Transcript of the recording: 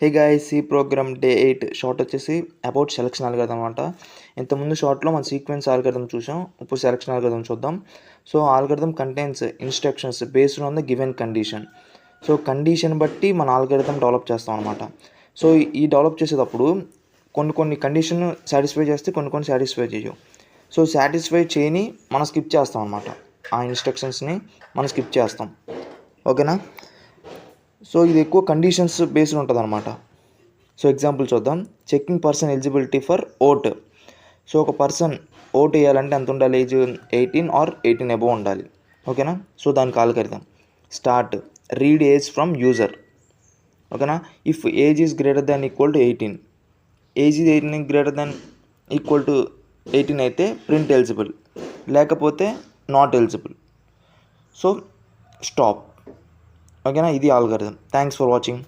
Hey guys, ఈ programme day 8 short వచ్చేసి about selection algorithm అనమాట. ఇంతకుముందు షార్ట్లో మనం సీక్వెన్స్ ఆల్గరిథం చూసాం, ఇప్పుడు సెలక్షన్ ఆల్గరిథం చూద్దాం. So algorithm contains instructions based on the given condition. So condition బట్టి మన ఆల్గరిథం డెవలప్ చేస్తాం అనమాట. సో ఈ డెవలప్ చేసేటప్పుడు కొన్ని కండిషన్ సాటిస్ఫై చేస్తే కొన్ని సాటిస్ఫై చేయవు. సో సాటిస్ఫై చేయని మనం స్కిప్ చేస్తాం అనమాట. ఆ ఇన్స్ట్రక్షన్స్ని మనం స్కిప్ చేస్తాం. ఓకేనా? సో ఇది ఎక్కువ కండిషన్స్ బేస్డ్ ఉంటుంది అనమాట. సో ఎగ్జాంపుల్ చూద్దాం. Checking person eligibility for vote. So ఒక పర్సన్ ఓట్ వేయాలంటే ఎంత ఉండాలి? ఏజ్ 18 ఆర్ 18 అబోవ్ ఉండాలి. ఓకేనా? సో దానికి algorithm start read age from user. ఓకేనా? If age is greater than equal to 18, age is 18 greater than equal to 18 అయితే print eligible, లేకపోతే నాట్ ఎలిజిబుల్. So stop. ఓకేనా? ఇది ఆల్గరిథం. Thanks for watching.